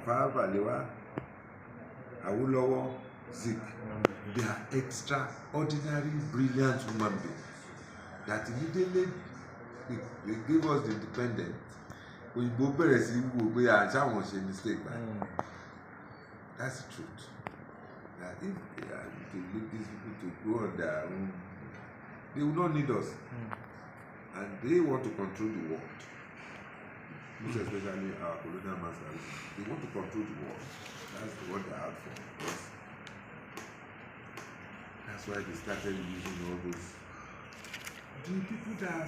Tafawa Balewa, Awolowo, Zik. They are extraordinary, brilliant human beings that immediately they gave us the independence. We go bẹ̀rẹ̀ sí wo pé àṣàwọn ṣe mistake báyìí. That's the truth. That if they are to leave these people to go on their own, they will not need us. And they want to control the world. Most especially our colonial masters. They want to control the world. That's what they're out for. Yes. That's why they started using all those. The people that,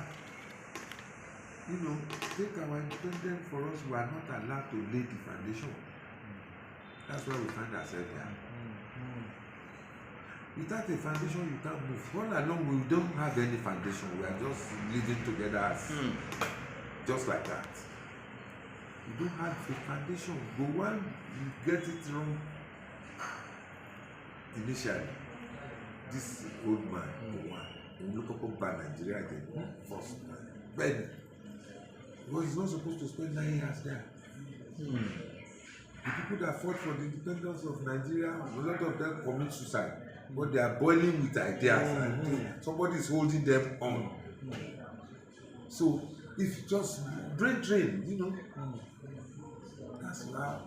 take our independence for us, we are not allowed to lay the foundation. That's why we find ourselves there. Without a foundation, you can't move. All along, we don't have any foundation. We are just living together as just like that. You don't have a foundation. But when you get it wrong, initially, this old man, he look up by Nigeria again first. But he's not supposed to spend 9 years there. The people that fought for the independence of Nigeria, a lot of them commit suicide. But they are boiling with ideas and somebody is holding them on. So if you just brain train, that's how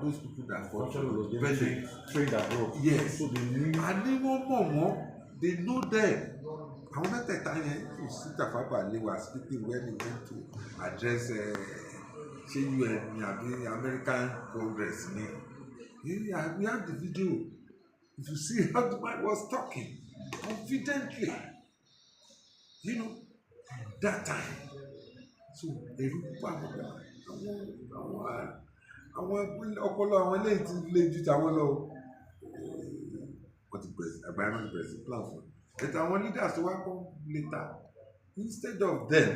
those people that fought for the independence trained abroad. Yes. So they knew. And even more, they know them. I wanted to tell you, Tafawa Balewa was speaking when he went to address American Congress. We have the video. If you see how the man was talking confidently, that time. So àwọn eléyìí ti lé ju tàwọn lọ wọ́n ti bẹ̀rẹ̀ sí plan for it. Àwọn leaders tó wá kọ́ later, instead of them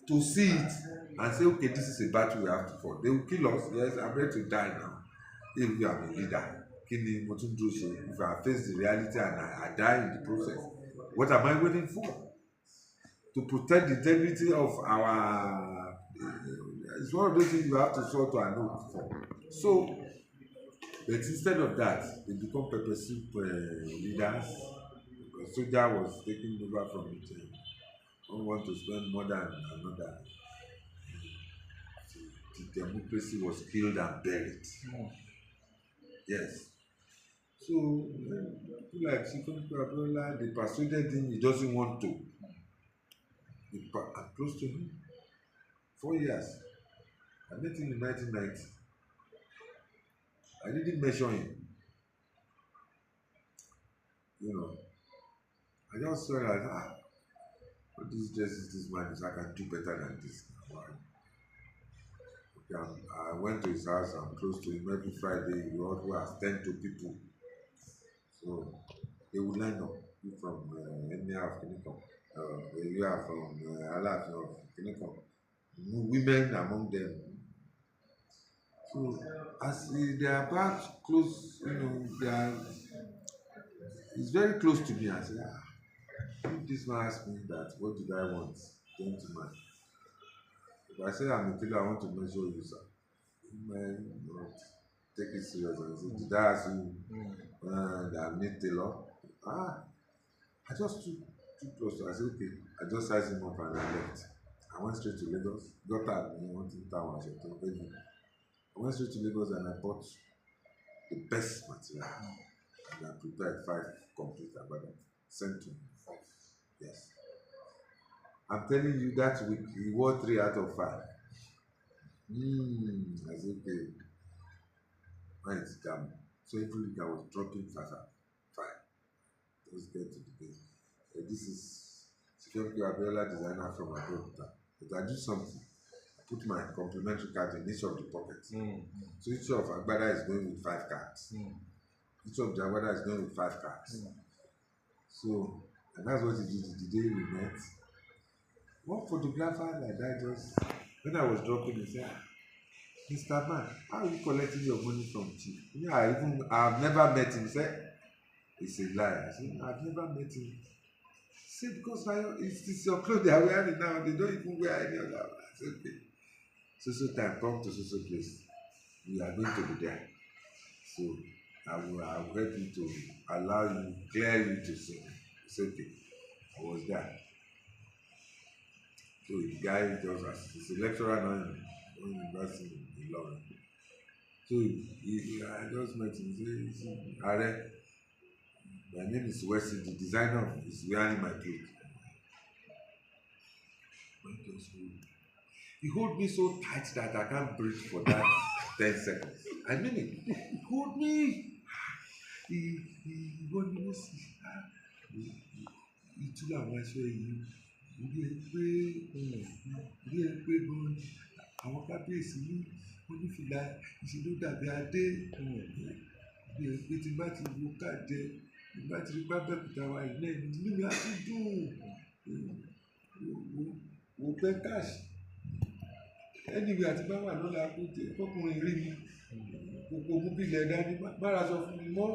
to see it and say, okay, this is a battle we have to fight, they will kill us. Yes, I'm ready to die now. If you are a leader, if I face the reality and I die in the process, what am I waiting for? To protect the integrity of our, it's one of those things you have to sort to and know for. So, but instead of that, they become pepper soup leaders. The soldier was taken over from it. Don't want to spend more than another. The democracy was killed and buried. Yes. So, people like MKO Abiola, they persuaded him he doesn't want to. I'm close to him. 4 years. I met him in 1990. I didn't measure him. I just saw that, what this man is, I can do better than this. Okay, I went to his house, I'm close to him every Friday. We always attend to people. So they would line up you from any of Kinikom, you are from Alaf of Kinikom, women among them. So as they are back close, it's very close to me. I said, if this man asks me that, what did I want? Gentleman. If I say I'm a killer, I want to measure you, sir. Man, take it serious. And say, did I ask you that I'm a tailor? I just too close. I said, okay. I just sized him up and I left. I went straight to Lagos. Got out me wanting town. I went straight to Lagos and I bought the best material. And I prepared 5 complete about sent to me. Yes. I'm telling you that week he won 3 out of 5. I said, okay. Right, damn. So every week I was dropping 5. Let's get to the base. This is MKO Abiola designer from abroad. But I do something. I put my complimentary card in each of the pockets. So each of Agbada is going with 5 cards. Each of the Agbada is going with 5 cards. So, and that's what he did the day we met. One photographer like that just, when I was dropping, he said, Mr. Man, how are you collecting your money from Chief? I've never met him. He said, it's a lie. I said, I've never met him. He said, because it's your clothes they are wearing now. They don't even wear any other. I said, okay. So time, come to so place. We are going to be there. So I will help you to allow you, clear you to say, it's okay. I was there. So the guy just as he's a lecturer now in university in London. So I just met him. He said, Are, my name is Wesley, the designer is wearing my clothes. He hold me so tight that I can't breathe for that 10 seconds. I mean it. He hold me. He hold me. He took out my show. Orí ẹ pé gan ni àwọn kábíyèsí ní wọ́n ní fìlà ìṣèlú dàbí adé orí ẹ pé tí bá ti wo káàdé tí bá ti rí pápẹ́kùtà wa ilé ìlú mi á ti dùn wò pẹ́ káàsì ẹnìwé àti bá wà lọ́la kọkùnrin rí mi gbogbo mú bí ilẹ̀ dání bára sọ fún mi mọ́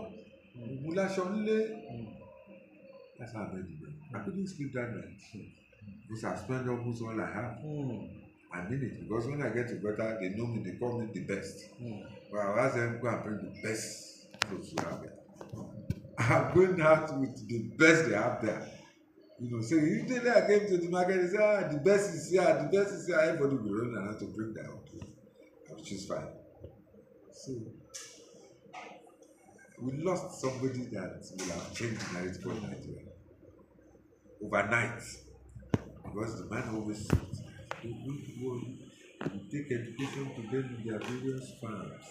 òun láṣọ nílé. That's how I met the man. I couldn't sleep that night. Because I spent almost all I have. I mean it. Because when I get to better, they know me, they call me the best. But I ask them, go and bring the best clothes you have there. I'm going out with the best they have there. You know, so usually I came to the market and say, the best is here, the best is here. Everybody will run around to bring that out. Which is fine. So, we lost somebody that will have changed the narrative of Nigeria overnight, because the man always said, we take education to them in their various farms.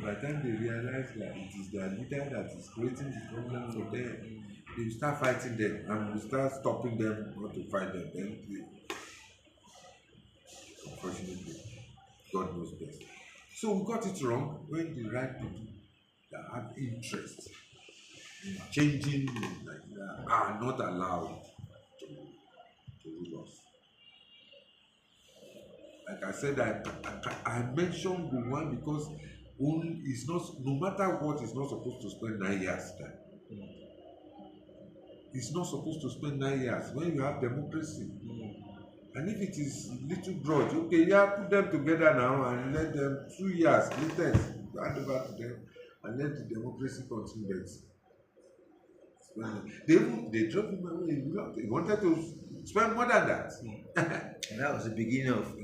By the time they realize that it is their leader that is creating the problem for them, they will start fighting them and we start stopping them not to fight them. Then unfortunately, God knows best. So we got it wrong when the right people that have interest in changing Nigeria are not allowed to rule us. Like I said, I mentioned Gowon because it's not, no matter what, it's not supposed to spend 9 years there. It's not supposed to spend 9 years when you have democracy. And if it is little grudge, okay, yeah, put them together now and let them 2 years later hand over to them and let the democracy continue. They drove him away. He wanted to spend more than that. And that was the beginning of